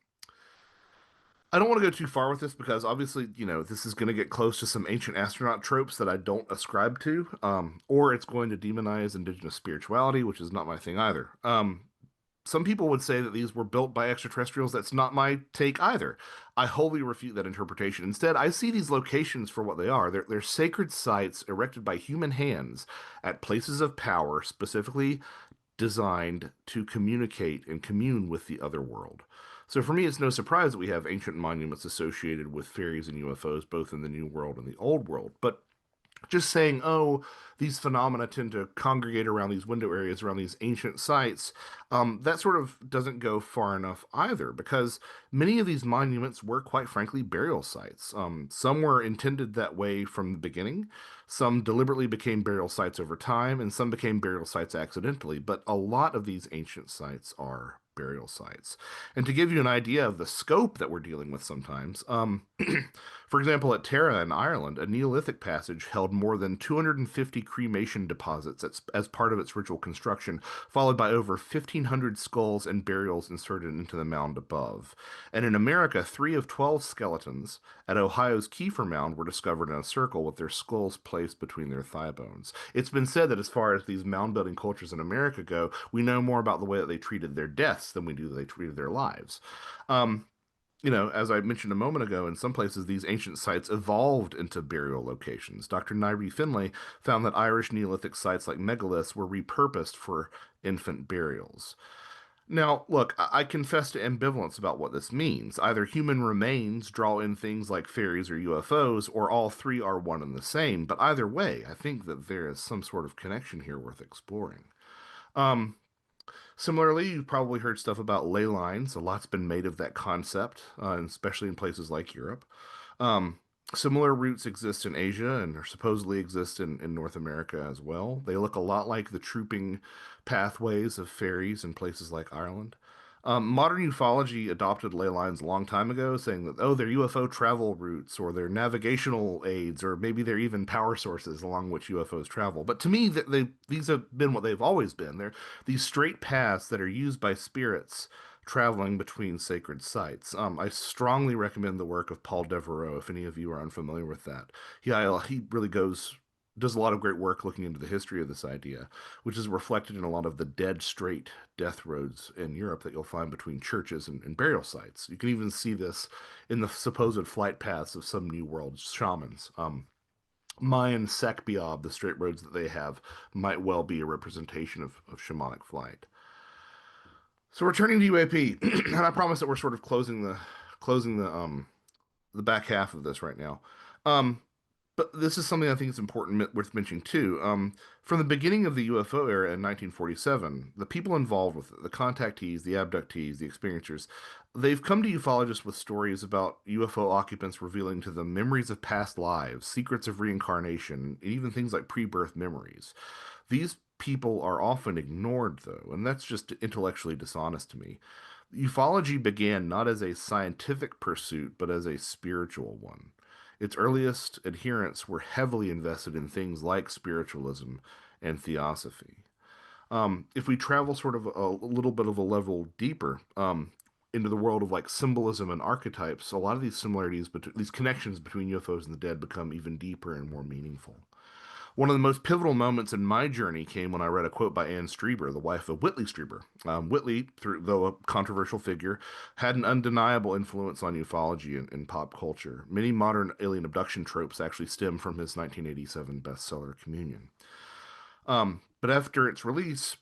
I don't want to go too far with this because obviously, this is going to get close to some ancient astronaut tropes that I don't ascribe to, or it's going to demonize indigenous spirituality, which is not my thing either. Some people would say that these were built by extraterrestrials. That's not my take either. I wholly refute that interpretation. Instead, I see these locations for what they are. They're sacred sites erected by human hands at places of power, specifically designed to communicate and commune with the other world. So for me, it's no surprise that we have ancient monuments associated with fairies and UFOs, both in the New World and the Old World. But just saying, oh, these phenomena tend to congregate around these window areas, around these ancient sites, that sort of doesn't go far enough either, because many of these monuments were, quite frankly, burial sites. Some were intended that way from the beginning, some deliberately became burial sites over time, and some became burial sites accidentally. But a lot of these ancient sites are burial sites. And to give you an idea of the scope that we're dealing with sometimes, for example, at Tara in Ireland, a Neolithic passage held more than 250 cremation deposits as part of its ritual construction, followed by over 1,500 skulls and burials inserted into the mound above. And in America, 3 of 12 skeletons at Ohio's Kiefer Mound were discovered in a circle with their skulls placed between their thigh bones. It's been said that as far as these mound building cultures in America go, we know more about the way that they treated their deaths than we do that they treated their lives. Um, as I mentioned a moment ago, in some places these ancient sites evolved into burial locations. Dr. Nairi Finlay found that Irish Neolithic sites like megaliths were repurposed for infant burials. Now, look, I confess to ambivalence about what this means. Either human remains draw in things like fairies or UFOs, or all three are one and the same. But either way, I think that there is some sort of connection here worth exploring. Um, Similarly, you've probably heard stuff about ley lines. A lot's been made of that concept, especially in places like Europe. Um, Similar routes exist in Asia and are supposedly exist in North America as well. They look a lot like the trooping pathways of fairies in places like Ireland. Modern ufology adopted ley lines a long time ago, saying that, oh, they're UFO travel routes or they're navigational aids or maybe they're even power sources along which UFOs travel. But to me, these have been what they've always been. They're these straight paths that are used by spirits traveling between sacred sites. I strongly recommend the work of Paul Devereaux, if any of you are unfamiliar with that. He really does a lot of great work looking into the history of this idea, which is reflected in a lot of the dead straight death roads in Europe that you'll find between churches and burial sites. You can even see this in the supposed flight paths of some New World shamans. Mayan Sekbiob, the straight roads that they have, might well be a representation of shamanic flight. So returning to UAP, and I promise that we're sort of closing the back half of this right now. Um, but this is something I think is important, worth mentioning too. From the beginning of the UFO era in 1947, the people involved with it, the contactees, the abductees, the experiencers, they've come to ufologists with stories about UFO occupants revealing to them memories of past lives, secrets of reincarnation, and even things like pre-birth memories. These people are often ignored, though, and that's just intellectually dishonest to me. Ufology began not as a scientific pursuit, but as a spiritual one. Its earliest adherents were heavily invested in things like spiritualism and theosophy. If we travel sort of a little bit of a level deeper, into the world of like symbolism and archetypes, a lot of these similarities, but these connections between UFOs and the dead become even deeper and more meaningful. One of the most pivotal moments in my journey came when I read a quote by Anne Strieber, the wife of Whitley Strieber. Whitley, though a controversial figure, had an undeniable influence on ufology and pop culture. Many modern alien abduction tropes actually stem from his 1987 bestseller, Communion. But after its release,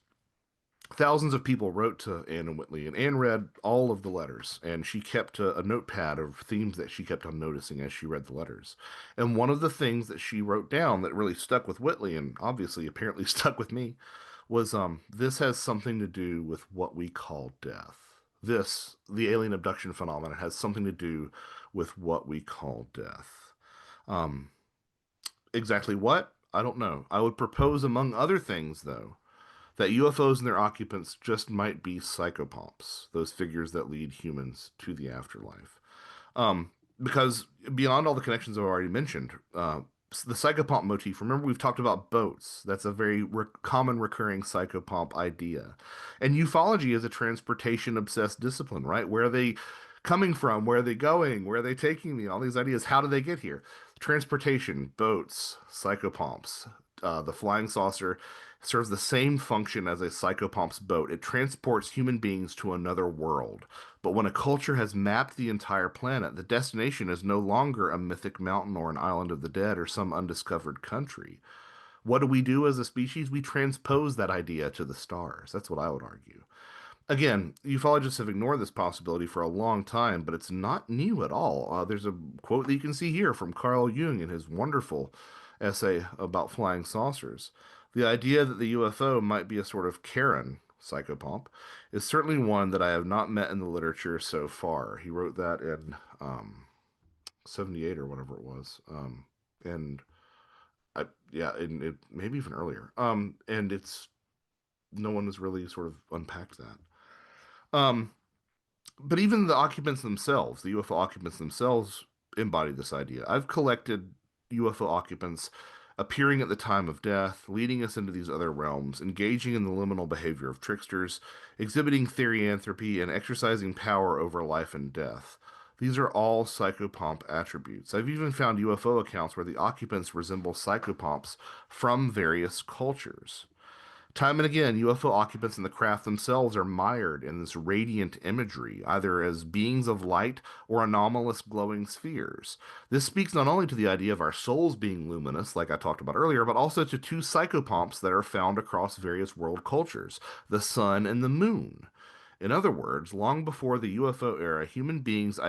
thousands of people wrote to Anne and Whitley, and Anne read all of the letters, and she kept a notepad of themes that she kept on noticing as she read the letters. And one of the things that she wrote down that really stuck with Whitley, and obviously apparently stuck with me, was this has something to do with what we call death. This, the alien abduction phenomenon, has something to do with what we call death. Um, exactly what? I don't know. I would propose, among other things, though, that UFOs and their occupants just might be psychopomps, those figures that lead humans to the afterlife. Because beyond all the connections I've already mentioned, the psychopomp motif, remember we've talked about boats. That's a very common recurring psychopomp idea. And ufology is a transportation obsessed discipline, right? Where they coming from? Where are they going? Where are they taking me? All these ideas. How do they get here? Transportation, boats, psychopomps. The flying saucer serves the same function as a psychopomp's boat. It transports human beings to another world. But when a culture has mapped the entire planet, the destination is no longer a mythic mountain or an island of the dead or some undiscovered country. What do we do as a species? We transpose that idea to the stars. That's what I would argue. Again, ufologists have ignored this possibility for a long time, but it's not new at all. There's a quote that you can see here from Carl Jung in his wonderful essay about flying saucers. The idea that the UFO might be a sort of Karen psychopomp is certainly one that I have not met in the literature so far. He wrote that in 78 or whatever it was. And yeah, and it maybe even earlier. And it's no one has really sort of unpacked that. Um, but even the occupants themselves, the UFO occupants themselves, embody this idea. I've collected UFO occupants appearing at the time of death, leading us into these other realms, engaging in the liminal behavior of tricksters, exhibiting therianthropy, and exercising power over life and death. These are all psychopomp attributes. I've even found UFO accounts where the occupants resemble psychopomps from various cultures. Time and again, UFO occupants in the craft themselves are mired in this radiant imagery, either as beings of light or anomalous glowing spheres. This speaks not only to the idea of our souls being luminous, like I talked about earlier, but also to two psychopomps that are found across various world cultures, the sun and the moon. In other words, long before the UFO era, human beings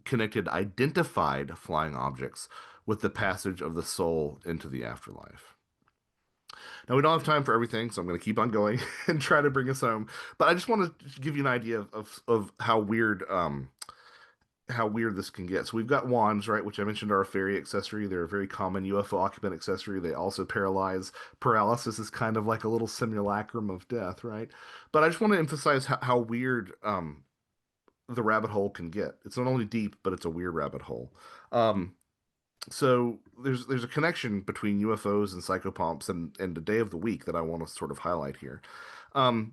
connected identified flying objects with the passage of the soul into the afterlife. Now, we don't have time for everything, so I'm going to keep on going and try to bring us home. But I just want to give you an idea of how weird this can get. So we've got wands, right, which I mentioned are a fairy accessory. They're a very common UFO occupant accessory. They also paralyze. Paralysis is kind of like a little simulacrum of death, right? But I just want to emphasize how weird the rabbit hole can get. It's not only deep, but it's a weird rabbit hole. Um, so there's a connection between UFOs and psychopomps and the day of the week that I want to sort of highlight here. Um,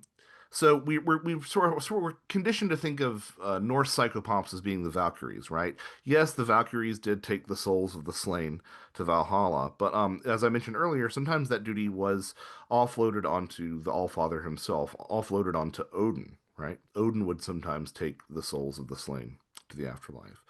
so we've sort of we're conditioned to think of Norse psychopomps as being the Valkyries, right? Yes, the Valkyries did take the souls of the slain to Valhalla, but as I mentioned earlier, sometimes that duty was offloaded onto the Allfather himself, offloaded onto Odin, right? Odin would sometimes take the souls of the slain to the afterlife.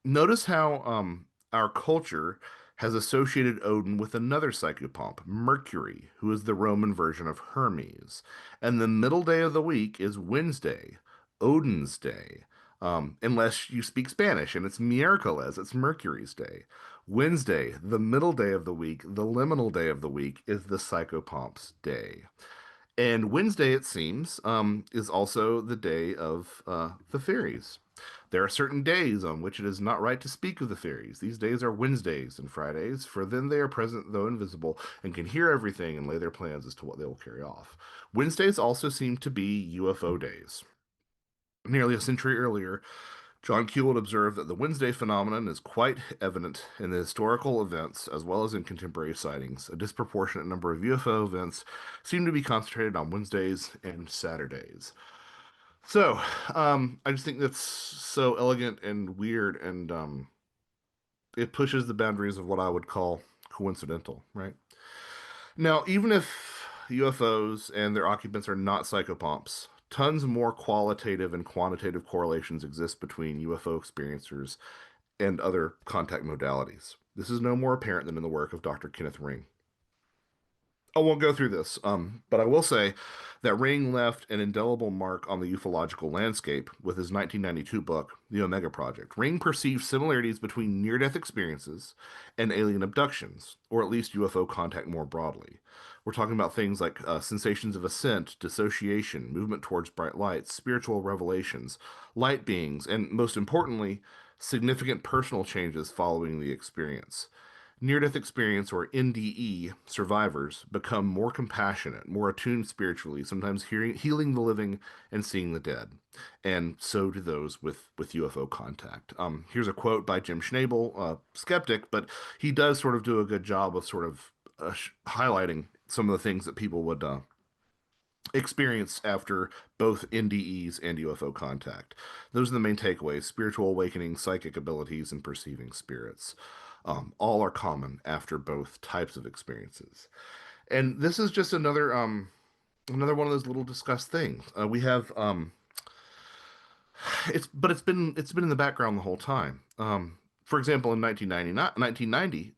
Notice how our culture has associated Odin with another psychopomp, Mercury, who is the Roman version of Hermes. And the middle day of the week is Wednesday, Odin's day. Unless you speak Spanish and it's miércoles, it's Mercury's day. Wednesday, the middle day of the week, the liminal day of the week, is the psychopomp's day. And Wednesday, it seems, is also the day of the fairies. There are certain days on which it is not right to speak of the fairies. These days are Wednesdays and Fridays, for then they are present though invisible and can hear everything and lay their plans as to what they will carry off. Wednesdays also seem to be UFO days. Nearly a century earlier, John Kewald observed that the Wednesday phenomenon is quite evident in the historical events as well as in contemporary sightings. A disproportionate number of UFO events seem to be concentrated on Wednesdays and Saturdays. So, I just think that's so elegant and weird, and it pushes the boundaries of what I would call coincidental, right? Now, even if UFOs and their occupants are not psychopomps, tons more qualitative and quantitative correlations exist between UFO experiencers and other contact modalities. This is no more apparent than in the work of Dr. Kenneth Ring. I won't go through this, but I will say that Ring left an indelible mark on the ufological landscape with his 1992 book, The Omega Project. Ring perceived similarities between near-death experiences and alien abductions, or at least UFO contact more broadly. We're talking about things like sensations of ascent, dissociation, movement towards bright lights, spiritual revelations, light beings, and most importantly, significant personal changes following the experience. Near death experience, or NDE, survivors become more compassionate, more attuned spiritually, sometimes healing the living and seeing the dead. And so do those with UFO contact. Here's a quote by Jim Schnabel, a skeptic, but he does sort of do a good job of sort of highlighting some of the things that people would experienced after both NDEs and UFO contact. Those are the main takeaways: spiritual awakening, psychic abilities, and perceiving spirits. All are common after both types of experiences. And this is just another one of those little discussed things. We have it's been in the background the whole time. For example, in 1990,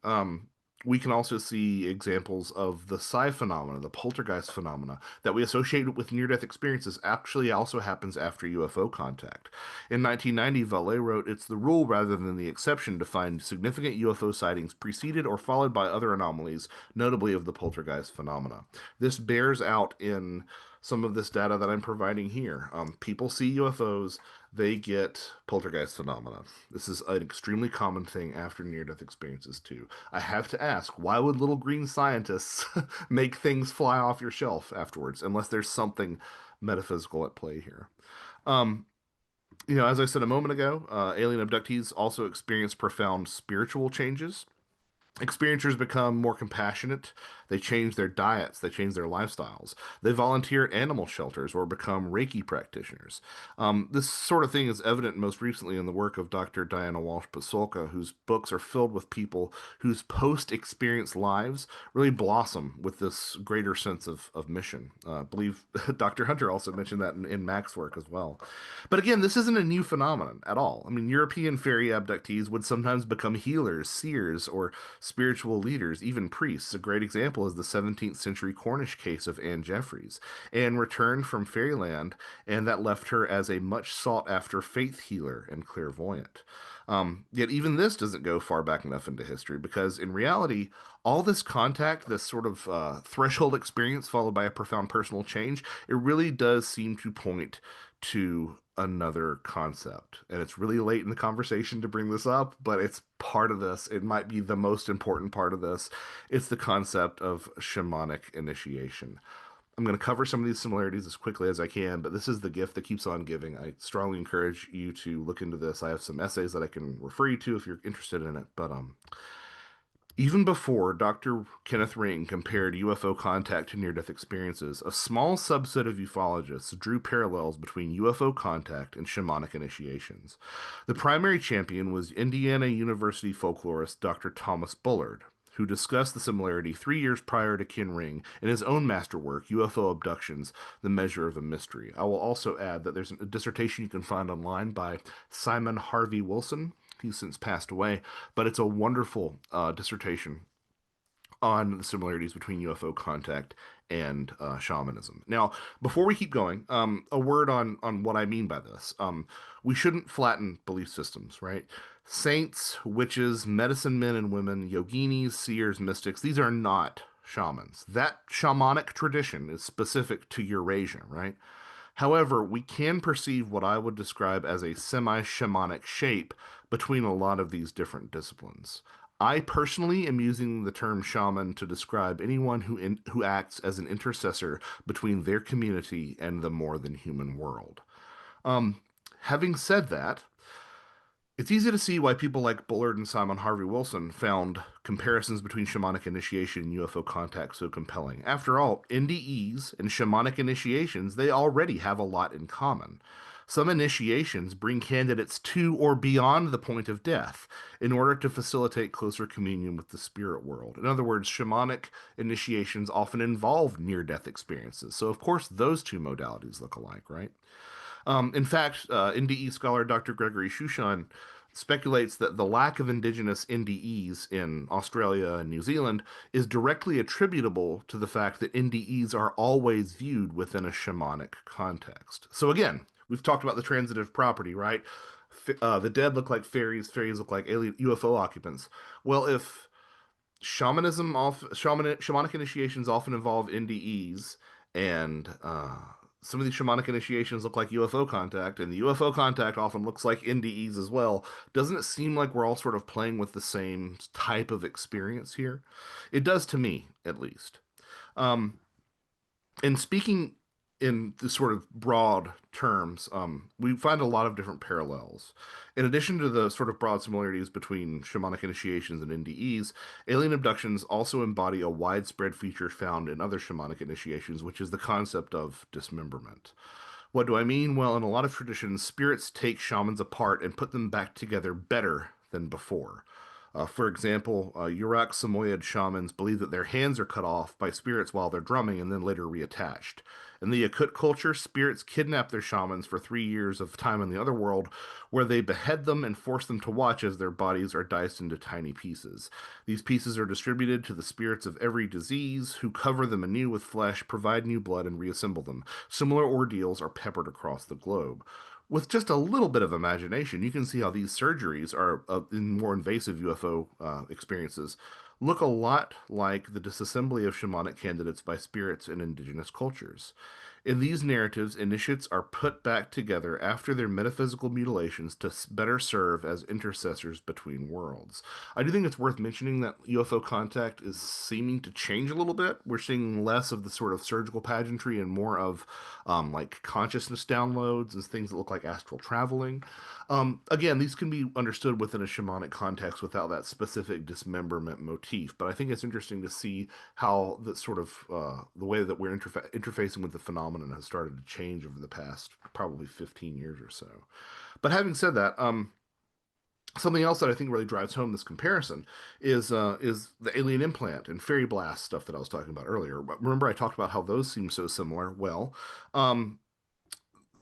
we can also see examples of the psi phenomena, the poltergeist phenomena that we associate with near-death experiences actually also happens after UFO contact. In 1990, Vallée wrote, "It's the rule rather than the exception to find significant UFO sightings preceded or followed by other anomalies, notably of the poltergeist phenomena." This bears out in some of this data that I'm providing here. People see UFOs, they get poltergeist phenomena. This is an extremely common thing after near-death experiences too. I have to ask, why would little green scientists make things fly off your shelf afterwards, unless there's something metaphysical at play here? Um, as I said a moment ago, alien abductees also experience profound spiritual changes. Experiencers become more compassionate. They change their diets. They change their lifestyles. They volunteer at animal shelters or become Reiki practitioners. This sort of thing is evident most recently in the work of Dr. Diana Walsh Pasulka, whose books are filled with people whose post experience lives really blossom with this greater sense of mission. I believe Dr. Hunter also mentioned that in Mac's work as well. But again, this isn't a new phenomenon at all. I mean, European fairy abductees would sometimes become healers, seers, or spiritual leaders, even priests. A great example is the 17th century Cornish case of Anne Jeffreys. Anne returned from fairyland, and that left her as a much sought after faith healer and clairvoyant. Yet even this doesn't go far back enough into history because in reality, all this contact, this sort of threshold experience followed by a profound personal change, it really does seem to point to another concept. And it's really late in the conversation to bring this up, but it's part of this. It might be the most important part of this. It's the concept of shamanic initiation. I'm going to cover some of these similarities as quickly as I can, but this is the gift that keeps on giving. I strongly encourage you to look into this. I have some essays that I can refer you to if you're interested in it, but even before Dr. Kenneth Ring compared UFO contact to near death experiences, a small subset of ufologists drew parallels between UFO contact and shamanic initiations. The primary champion was Indiana University folklorist Dr. Thomas Bullard, who discussed the similarity 3 years prior to Ken Ring in his own masterwork, UFO Abductions, The Measure of a Mystery. I will also add that there's a dissertation you can find online by Simon Harvey Wilson. He's since passed away, but it's a wonderful dissertation on the similarities between UFO contact and shamanism. Now, before we keep going, a word on what I mean by this. We shouldn't flatten belief systems, right? Saints, witches, medicine men and women, yoginis, seers, mystics, these are not shamans. That shamanic tradition is specific to Eurasia, right? However, we can perceive what I would describe as a semi-shamanic shape between a lot of these different disciplines. I personally am using the term shaman to describe anyone who acts as an intercessor between their community and the more than human world. Um, Having said that, it's easy to see why people like Bullard and Simon Harvey Wilson found comparisons between shamanic initiation and UFO contact so compelling. After all, NDEs and shamanic initiations, they already have a lot in common. Some initiations bring candidates to or beyond the point of death in order to facilitate closer communion with the spirit world. In other words, shamanic initiations often involve near-death experiences. So, of course, those two modalities look alike, right? In fact, NDE scholar Dr. Gregory Shushan speculates that the lack of indigenous NDEs in Australia and New Zealand is directly attributable to the fact that NDEs are always viewed within a shamanic context. So again, we've talked about the transitive property, right? The dead look like fairies, fairies look like alien UFO occupants. Well, if shamanic initiations often involve NDEs, and some of these shamanic initiations look like UFO contact, and the UFO contact often looks like NDEs as well. Doesn't it seem like we're all sort of playing with the same type of experience here? It does to me, at least. Um, and speaking in the sort of broad terms, we find a lot of different parallels. In addition to the sort of broad similarities between shamanic initiations and NDEs, alien abductions also embody a widespread feature found in other shamanic initiations, which is the concept of dismemberment. What do I mean? Well, in a lot of traditions, spirits take shamans apart and put them back together better than before. For example, Yurak Samoyed shamans believe that their hands are cut off by spirits while they're drumming and then later reattached. In the Yakut culture, spirits kidnap their shamans for 3 years of time in the other world, where they behead them and force them to watch as their bodies are diced into tiny pieces. These pieces are distributed to the spirits of every disease, who cover them anew with flesh, provide new blood, and reassemble them. Similar ordeals are peppered across the globe. With just a little bit of imagination, you can see how these surgeries are in more invasive UFO experiences look a lot like the disassembly of shamanic candidates by spirits in indigenous cultures. In these narratives, initiates are put back together after their metaphysical mutilations to better serve as intercessors between worlds. I do think it's worth mentioning that UFO contact is seeming to change a little bit. We're seeing less of the sort of surgical pageantry and more of like consciousness downloads and things that look like astral traveling. Again, these can be understood within a shamanic context without that specific dismemberment motif, but I think it's interesting to see how the sort of the way that we're interfacing with the phenomenon has started to change over the past probably 15 years or so. But having said that, something else that I think really drives home this comparison is the alien implant and fairy blast stuff that I was talking about earlier. Remember, I talked about how those seem so similar. Well, um,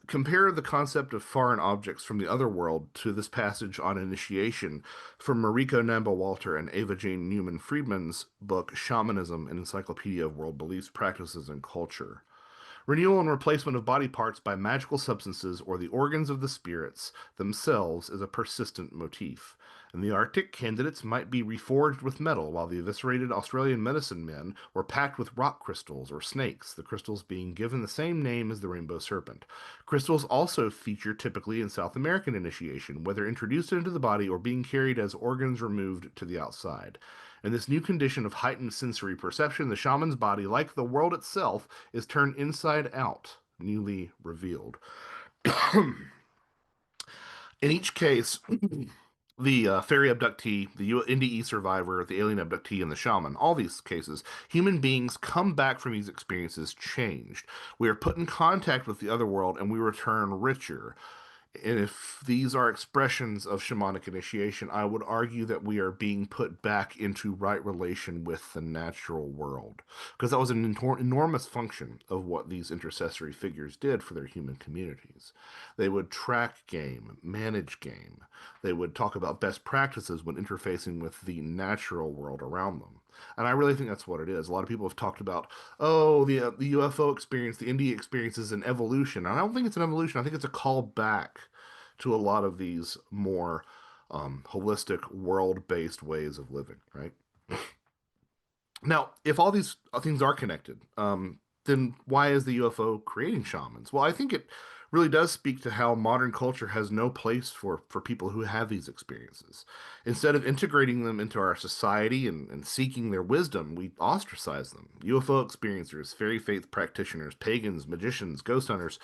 compare the concept of foreign objects from the other world to this passage on initiation from Mariko Namba Walter and Ava Jane Newman Friedman's book Shamanism, an Encyclopedia of World Beliefs, Practices, and Culture. Renewal and replacement of body parts by magical substances or the organs of the spirits themselves is a persistent motif. In the Arctic, candidates might be reforged with metal, while the eviscerated Australian medicine men were packed with rock crystals or snakes, the crystals being given the same name as the rainbow serpent. Crystals also feature typically in South American initiation, whether introduced into the body or being carried as organs removed to the outside. In this new condition of heightened sensory perception, the shaman's body, like the world itself, is turned inside out, newly revealed. In each case, the fairy abductee, the NDE survivor, the alien abductee, and the shaman, all these cases, human beings come back from these experiences changed. We are put in contact with the other world and we return richer. And if these are expressions of shamanic initiation, I would argue that we are being put back into right relation with the natural world. Because that was an enormous function of what these intercessory figures did for their human communities. They would track game, manage game. They would talk about best practices when interfacing with the natural world around them. And I really think that's what it is. A lot of people have talked about, oh, the UFO experience, the indie experience is an evolution. And I don't think it's an evolution. I think it's a call back to a lot of these more holistic, world-based ways of living, right? Now, if all these things are connected, then why is the UFO creating shamans? Well, I think it really does speak to how modern culture has no place for people who have these experiences. Instead of integrating them into our society and seeking their wisdom, we ostracize them. UFO experiencers, fairy faith practitioners, pagans, magicians, ghost hunters,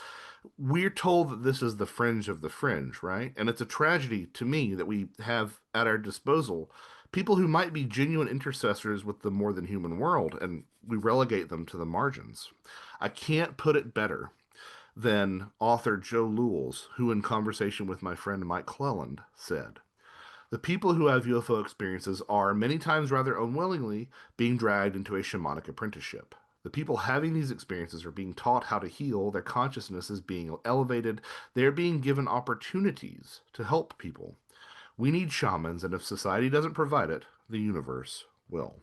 we're told that this is the fringe of the fringe, right? And it's a tragedy to me that we have at our disposal people who might be genuine intercessors with the more than human world, and we relegate them to the margins. I can't put it better than author Joe Lewells, who, in conversation with my friend Mike Cleland, said, the people who have UFO experiences are, many times rather unwillingly, being dragged into a shamanic apprenticeship. The people having these experiences are being taught how to heal, their consciousness is being elevated, they're being given opportunities to help people. We need shamans, and if society doesn't provide it, the universe will.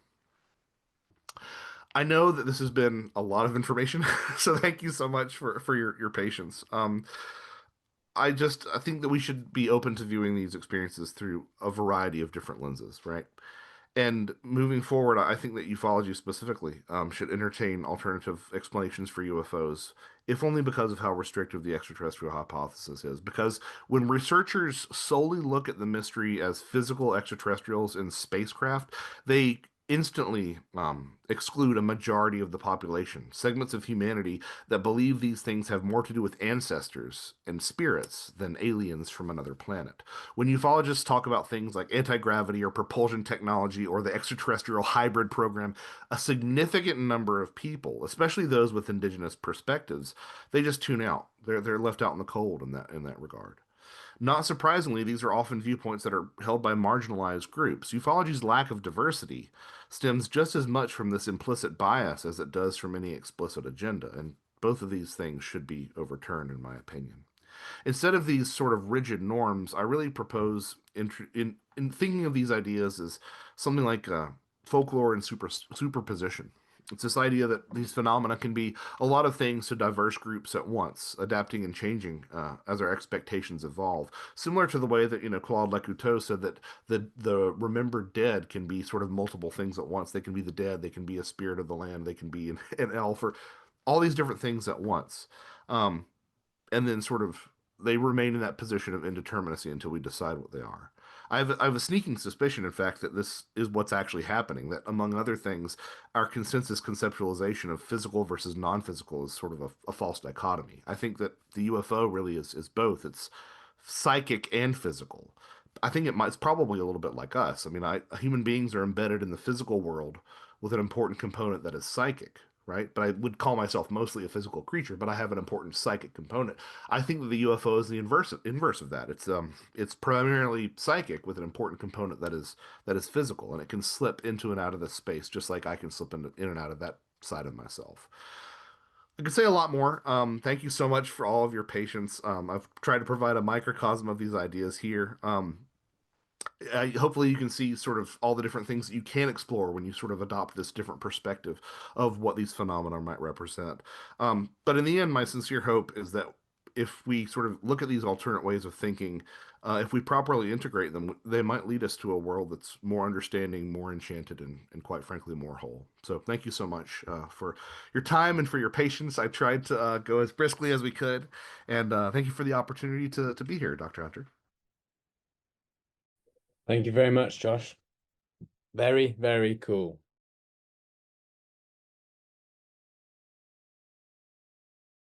I know that this has been a lot of information, so thank you so much for your patience. I think that we should be open to viewing these experiences through a variety of different lenses, right? And moving forward, I think that ufology specifically should entertain alternative explanations for UFOs, if only because of how restrictive the extraterrestrial hypothesis is. Because when researchers solely look at the mystery as physical extraterrestrials in spacecraft, they instantly exclude a majority of the population, segments of humanity that believe these things have more to do with ancestors and spirits than aliens from another planet. When ufologists talk about things like anti-gravity or propulsion technology or the extraterrestrial hybrid program, a significant number of people, especially those with indigenous perspectives, they just tune out. They're left out in the cold in that regard. Not surprisingly, these are often viewpoints that are held by marginalized groups. Ufology's lack of diversity stems just as much from this implicit bias as it does from any explicit agenda, and both of these things should be overturned, in my opinion. Instead of these sort of rigid norms, I really propose in thinking of these ideas as something like folklore and superposition. It's this idea that these phenomena can be a lot of things to diverse groups at once, adapting and changing as our expectations evolve. Similar to the way that Claude Lecouteux said that the remembered dead can be sort of multiple things at once. They can be the dead, they can be a spirit of the land, they can be an elf, or all these different things at once. Um, and then sort of they remain in that position of indeterminacy until we decide what they are. I have a sneaking suspicion, in fact, that this is what's actually happening. That, among other things, our consensus conceptualization of physical versus non-physical is sort of a false dichotomy. I think that the UFO really is both. It's psychic and physical. I think it's probably a little bit like us. I mean, human beings are embedded in the physical world with an important component that is psychic, right? But I would call myself mostly a physical creature, but I have an important psychic component. I think that the UFO is the inverse of that. It's primarily psychic with an important component that is physical, and it can slip into and out of this space just like I can slip in and out of that side of myself. I could say a lot more. Thank you so much for all of your patience. I've tried to provide a microcosm of these ideas here. Hopefully you can see sort of all the different things that you can explore when you sort of adopt this different perspective of what these phenomena might represent. But in the end, my sincere hope is that if we sort of look at these alternate ways of thinking, if we properly integrate them, they might lead us to a world that's more understanding, more enchanted, and quite frankly, more whole. So thank you so much for your time and for your patience. I tried to go as briskly as we could, and thank you for the opportunity to be here, Dr. Hunter. Thank you very much, Josh. Very, very cool.